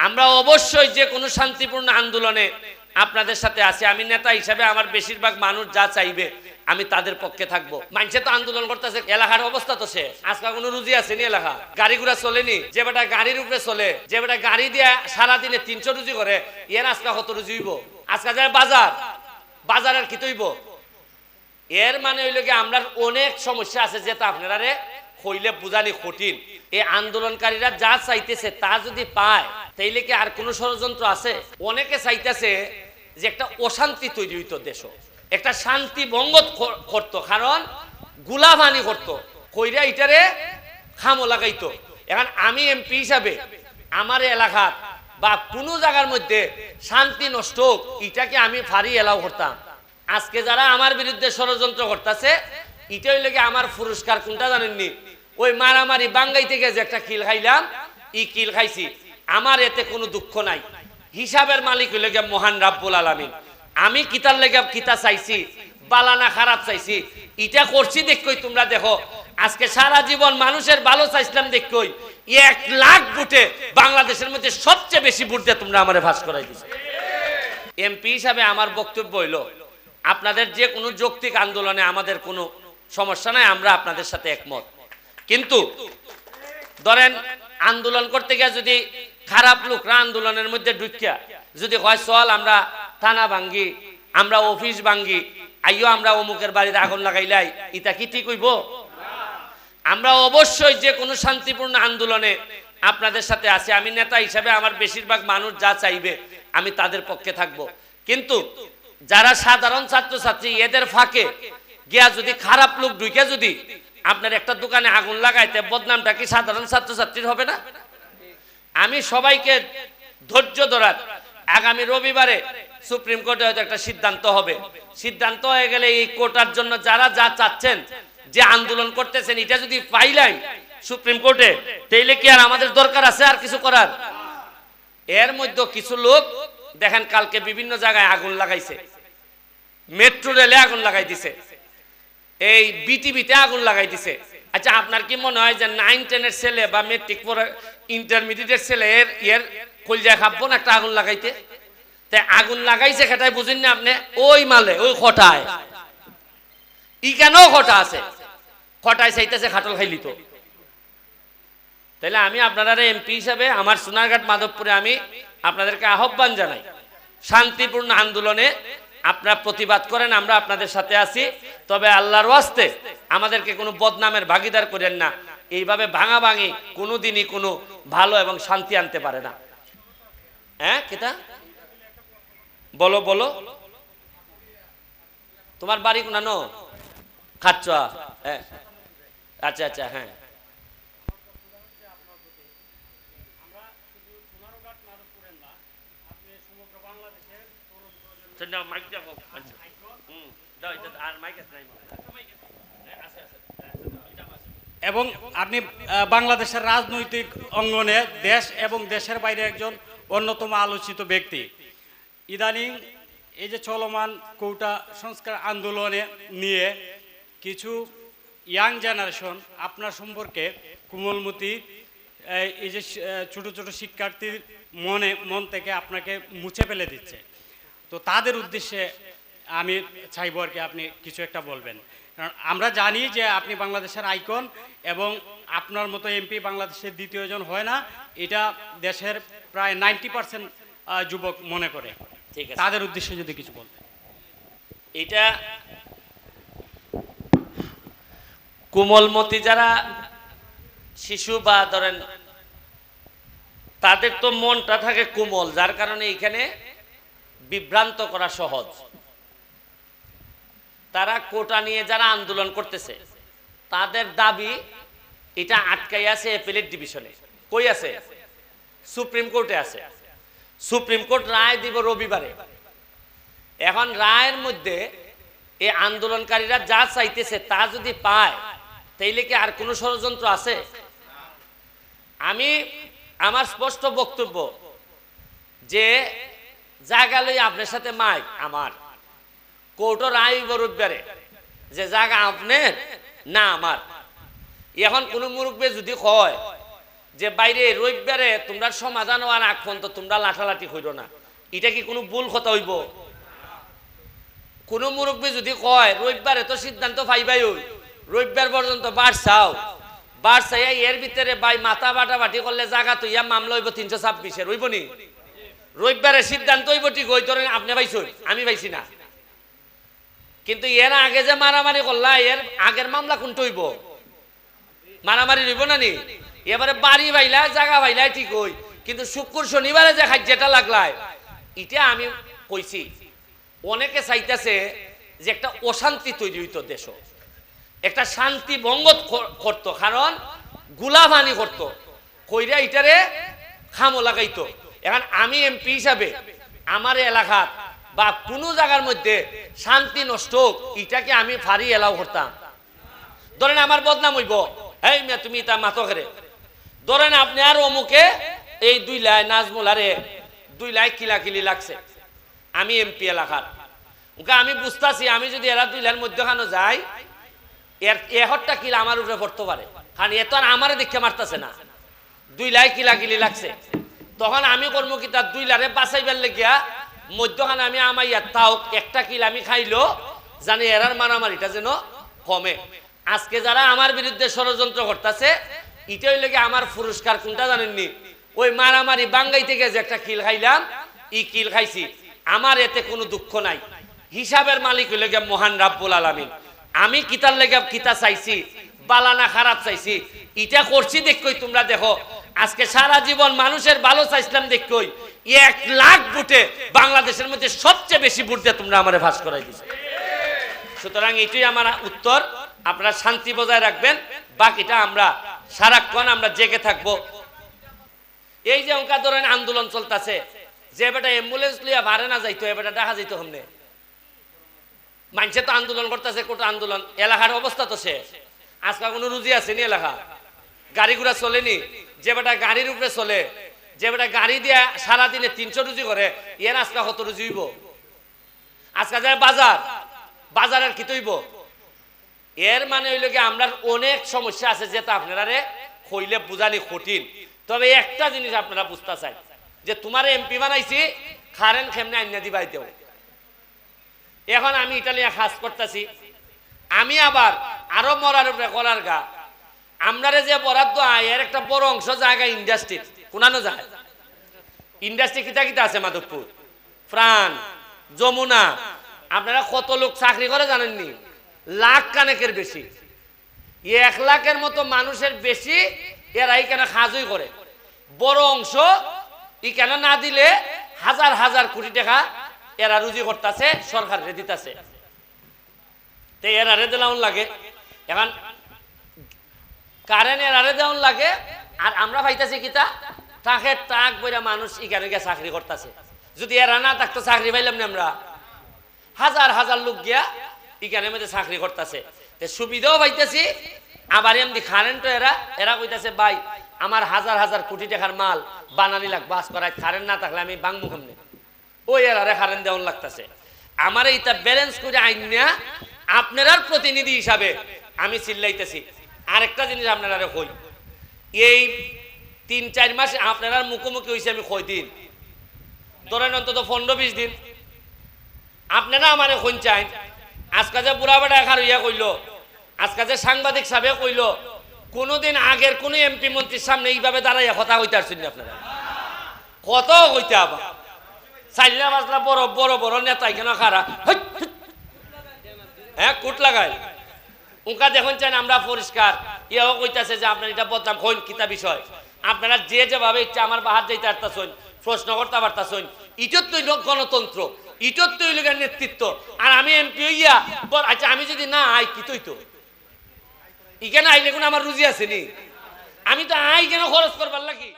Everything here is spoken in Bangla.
আমরা অবশ্যই যে কোনো শান্তিপূর্ণ আন্দোলনে আপনাদের সাথে আছি। আমি নেতা হিসাবে আমার বেশিরভাগ মানুষ যা চাইবে আমি তাদের পক্ষে থাকবো। মানুষে তো আন্দোলন করতেছে, এলাকার অবস্থা তো সে আজকে কোনো রুজি আসেনি, এলাকা গাড়ি ঘোড়া চলেনি, যে বেটা গাড়ির উপরে চলে, যে বেটা গাড়ি দিয়ে সারাদিনে 300 রুজি করে, এর আজকে কত রুজি হইব? আজকে যায় বাজারের কি তৈব? এর মানে হইল কি আমরা অনেক সমস্যা আছে যেটা আপনারা হইলে বুঝানি কঠিন। এই আন্দোলনকারীরা যা চাইতেছে তা যদি পায় তাইলে কি আর কোনো ষড়যন্ত্র আছে? অনেকে চাইতেছে যে একটা অশান্তি তৈরি হইতো, দেশ একটা শান্তি ভঙ্গ করতো, কারণ গুলামানি করতো, কইরা ইটারে খামো লাগাইতো। এখন আমি এমপি হিসাবে আমার এলাকার বা কোনো জায়গার মধ্যে শান্তি নষ্ট হোক এটাকে আমি ফারি এলাও করতাম। আজকে যারা আমার বিরুদ্ধে ষড়যন্ত্র করতেছে এটা হইলে কি আমার পুরস্কার কোনটা জানেননি? ওই মারামারি বাঙ্গাই থেকে যে একটা কিল খাইলাম, ই কিল খাইছি, আমার এতে কোনো দুঃখ নাই। হিসাবের মালিক হইলে গিয়ে মহান রাব্বুল আলামিন। আমি কিতার লেগে কিতা চাইছি, বালানা খারাপ চাইছি, এটা করছি দেখই তোমরা দেখো। আজকে সারা জীবন মানুষের ভালো চাইছিলাম দেখই 1 লাখ ভোটে বাংলাদেশের মধ্যে সবচেয়ে বেশি ভোট দিয়ে তোমরা আমারে ভাস করাই দিছো। এমপি হিসাবে আমার বক্তব্য হইল আপনাদের যে কোনো যৌক্তিক আন্দোলনে আমাদের কোনো সমস্যা নাই, আমরা আপনাদের সাথে একমত। কিন্তু ধরেন আন্দোলন করতে গিয়ে যদি খারাপ লোকরা আন্দোলনের মধ্যে ঢুকিয়া যদি হয় চল আমরা থানা ভাঙ্গি, আমরা অফিস ভাঙ্গি, আইও আমরা অমুকের বাড়িতে আগুন লাগাইলাই, এটা কি ঠিক হইব? আমরা অবশ্যই যে কোনো শান্তিপূর্ণ আন্দোলনে আপনাদের সাথে আছি। আমি নেতা হিসাবে আমার বেশিরভাগ মানুষ যা চাইবে আমি তাদের পক্ষে থাকবো। কিন্তু যারা সাধারণ ছাত্রছাত্রী এদের ফাঁকে গিয়া যদি খারাপ লোক ঢুকে যদি আপনার একটা দোকানে আগুন লাগাইতে, বদনামটা কি সাধারণ ছাত্রছাত্রীর হবে না? আমি সবাইকে ধৈর্য ধরার, আগামী রবিবারে সুপ্রিম কোর্টে হয়তো একটা সিদ্ধান্ত হবে। সিদ্ধান্ত হয়ে গেলে এই কোর্টার জন্য যারা যা চাচ্ছেন, যে আন্দোলন করতেছেন, এটা যদি পাইলাই সুপ্রিম কোর্টে, তাইলে কি আর আমাদের দরকার আছে আর কিছু করার? এর মধ্যে কিছু লোক দেখেন কালকে বিভিন্ন জায়গায় আগুন লাগাইছে, মেট্রো রেলে আগুন লাগাই দিছে, এই বিটিভিতে আগুন লাগাই দিছে। আচ্ছা আপনার কি মনে হয় যে 9-10 এর ছেলে বা মেট্রিক পড়া ইন্টারমিডিয়েটের ছেলে এর কলজা খাবো না একটা আগুন লাগাইতে? তাই আগুন লাগাইছে খেটাই বুঝেন না আপনি? ওই মালে ওই খটায় ই কেন খটা আছে, খটায় চাইতেছে খাটল খাইলি তো। তাইলে আমি আপনারা এমপি হিসাবে আমার সোনারঘাট মাধবপুরে আমি আপনাদেরকে আহ্বান জানাই, শান্তিপূর্ণ আন্দোলনে আপনারা প্রতিবাদ করেন, আমরা আপনাদের সাথে আছি। তবে আল্লাহর ওয়াস্তে আমাদেরকে কোনো বদনামের ভাগিদার করেন না। এইভাবে ভাঙাভাঙি কোনোদিনই কোনো ভালো এবং শান্তি আনতে পারে না। হ্যাঁ কিতা বলো বলো, তোমার বাড়ি কোনানো? খাচ্চা? হ্যাঁ আচ্ছা আচ্ছা, হ্যাঁ এবং আপনি বাংলাদেশের রাজনৈতিক অঙ্গনে দেশ এবং দেশের বাইরে একজন অন্যতম আলোচিত ব্যক্তি। ইদানিং এই যে চলমান কোটা সংস্কার আন্দোলনে নিয়ে কিছু ইয়াং জেনারেশন আপনার সম্পর্কে কোমলমতি এই যে ছোট ছোট শিক্ষার্থীর মন থেকে আপনাকে মুছে ফেলে দিচ্ছে। তো তাদের উদ্দেশ্যে আমি চাইব আর কি আপনি কিছু একটা বলবেন। কারণ আমরা জানি যে আপনি বাংলাদেশের আইকন এবং আপনার মতো এমপি বাংলাদেশের দ্বিতীয়জন হয় না, এটা দেশের প্রায় 90% যুবক মনে করে। ঠিক আছে, তাদের উদ্দেশ্যে যদি কিছু বলতেন। এটা কোমলমতি যারা শিশু বা ধরেন তাদের তো মনটা থাকে কোমল, যার কারণে এখানে বিভ্রান্ত করা সহজ। তারা কোটা নিয়ে যারা আন্দোলন করতেছে তাদের দাবি এটা আটকাই আছে অ্যাপিলেট ডিভিশনে। কই আছে? সুপ্রিম কোর্টে আছে। সুপ্রিম কোর্ট রায় দিব রবিবারে। এখন রায়ের মধ্যে এই আন্দোলনকারীরা যা চাইতেছে তা যদি পায় তাইলে কি আর কোনো ষড়যন্ত্র আছে? আমি আমার স্পষ্ট বক্তব্য যে জায়গা লই আপনার সাথে মাইক আমার কোর্টও রায় রবিবারে যে জায়গা আপনার না আমার। এখন কোনো মুরব্বী যদি কয় যে বাইরে রবিবারে তোমরা সমাধান হওয়ার আগ পর্যন্ত তোমরা লাঠালাঠি হইল না, এটা কি কোনো ভুল কথা হইব? কোনো মুরব্বী যদি কয় রবিবারে তো সিদ্ধান্ত পাইবাই, ওই রবিবার পর্যন্ত বার চাই এর ভিতরে বাই মাথা বাটাবাটি করলে জায়গা তো ইয়া মামলা হইব 326-এর, হইব নি? রবিবারের সিদ্ধান্ত হইব ঠিক ওই ধরেন আপনি পাইছেন, আমি পাইছি না, কিন্তু এর আগে যে মারামারি করলা এর আগের মামলা কোনটা হইব? মারামারি হইব না নি? এবারে বাড়ি বাইলা জায়গা বাইলা ঠিক হই, কিন্তু শুক্র শনিবারে যে খাদ্যটা লাগলায় এটা আমি কইছি। অনেকে চাইতেছে যে একটা অশান্তি তৈরি হইতো, দেশ একটা শান্তি ভঙ্গ করতো, কারণ গুলাবানি করতো, কইরা ইটারে খামো লাগাইতো। এখন আমি এমপি হিসাবে আমার এলাকার বা কোনো জায়গার মধ্যে শান্তি নষ্ট হোক এটাকে আমি ফারি এলাও করতাম? ধরেন আমার বদনাম হইব, এই মিয়া তুমি তা মাথো করে, ধরেন আপনি আর অমুকে এই 2 লাই নাজমুল আরে 2 লাই কিলাকিলি লাগছে, আমি এমপি এলাকার, ওকে আমি বুঝতেছি আমি যদি এরা 2 লাইয়ের মধ্যখানে যাই এর এহরটা কিলা আমার উপরে পড়তে পারে, কারণ এ তো আর আমারে দেখে মারতেছে না, 2 লাই কিলাকিলি লাগছে, তখন আমি করবো কি তার 2 লাইরে বাঁচাইবার লেগিয়া মধ্যখানে আমি আমাইয়া তাও একটা কিল আমি খাইলো জানি এরার মারামারিটা যেন কমে। আজকে যারা আমার বিরুদ্ধে ষড়যন্ত্র করতেছে এটাই লেগে আমার পুরস্কার কোনটা জানেননি? ওই মারামারি বাঙ্গাই থেকে যে একটা কিল খাইলাম, ই কিল খাইছি, আমার এতে কোনো দুঃখ নাই, হিসাবের মালিক হইলে গিয়ে মহান রাব্বুল আলামিন। আমি কিতার লেগে কিতা চাইছি, বালানা খারাপ চাইছি, এটা করছি দেখই তোমরা দেখো। আজকে সারা জীবন মানুষের ভালো চাইছিলাম দেখই 1 লাখ ভোটে বাংলাদেশের মধ্যে সবচেয়ে বেশি ভোট দিয়ে তোমরা আমারে ভাস করাই দিছো। সুতরাং এটাই আমার উত্তর, আপনারা শান্তি বজায় রাখবেন, বাকিটা আমরা সারাক্ষণ আমরা জেগে থাকবো। এই যে ওকা ধরেন আন্দোলন চলতেছে, যে বেটা অ্যাম্বুলেন্স লিয়া ভাড়ে না যাইতো এ বেটা দেখা যাইতো হমনে, মানুষে তো আন্দোলন করতেছে, কোটা আন্দোলন, এলাকার অবস্থা তো শেষ, আজকাল কোনো রুজি আছে নি? এলাকা গাড়ি ঘোড়া চলেনি, যে বেটা গাড়ির উপরে চলে, যে বেটা গাড়ি দিয়া সারাদিনে 300 রুজি করে, এর আজকে কত রুজি হইব? আজকে যায় বাজারের কি তৈব? এর মানে হইল কি আমরা অনেক সমস্যা আছে যেটা আপনারা কইলে বুঝানি কঠিন। তবে একটা জিনিস আপনারা বুঝতে চাই যে তোমার এমপি বানাইছি কারেন্ট কেমনে আইনা দিবাই দেও। এখন আমি ইটালিয়া কাজ করতেছি, আমি আবার আরো মরার উপরে কলার গা, আপনারা যে বরাদ্দ আয় এর একটা বড় অংশ জায়গা ইন্ডাস্ট্রি কোনানো যায়। ইন্ডাস্ট্রি কিতা কিতা আছে? মাধবপুর, প্রাণ, যমুনা, আপনারা কত লোক চাকরি করে জানেননি? লাখ কানেকের বেশি, 1 লাখের মতো মানুষের বেশি এরা এখানে কাজই করে। বড় অংশ এখানে না দিলে হাজার হাজার কোটি টাকা এরা রুজি করতেছে, সরকার দিতেছে, তো এরা দেওয়ান লাগে। এখন কারেন্ট এরা দেওয়ান লাগে, আর আমরা পাইতেছি কিতা টাকের টাক বইরা মানুষ এখানে গিয়ে চাকরি করতেছে। যদি এরা না থাকতো চাকরি পাইলাম না আমরা, হাজার হাজার লোক গিয়া এখানে মধ্যে চাকরি করতেছে, সুবিধাও পাইতেছি। আবার এমনি কারেন্ট এরা কইতেছে ভাই আমার হাজার হাজার কোটি টাকার মাল বানানি লাগ বাস করায়, কারেন্ট না থাকলে আমি বাংমু কেমনে? ওই এরা কারেন্ট দেওয়ান লাগতেছে। আমার এইটা ব্যালেন্স করে আইন না, আপনার প্রতিনিধি হিসাবে আমি চিল্লাইতেছি। আরেকটা জিনিস আপনারা কই, এই 3-4 মাস আপনারা মুখোমুখি হয়েছে আমি কই দিন, ধরেন অন্তত 15-20 দিন আপনারা আমারে কোন চাই। আজকে যে বুড়া বেটা এখার ইয়া কইল, আজকে যে সাংবাদিক সাহেব কইল, কোনোদিন আগের কোন এমপি মন্ত্রীর সামনে এইভাবে দাঁড়াইয়া কথা কইতে পারছেন আপনারা? কত কইতে আবার চাইলা বাজলা বড় বড় বড় নেতা এখানে খারা হ্যাঁ কুট লাগায় উনকা দেখুন চান আমরা পরিষ্কার। ইয়েও কইতাছে যে আপনার এটা বদনাম কইন কিতা বিষয়, আপনারা যে যেভাবে ইচ্ছা আমার বাহার যাইতে পারতাছেন, প্রশ্ন করতে পারতাছেন, ইটোর তো গণতন্ত্র, ইটোর তো নেতৃত্ব। আর আমি এমপি হইয়া আচ্ছা আমি যদি না আই কি তো এখানে আইলে কোনো আমার রুজি আছে নি? আমি তো আই কেন খরচ করবার লাগি।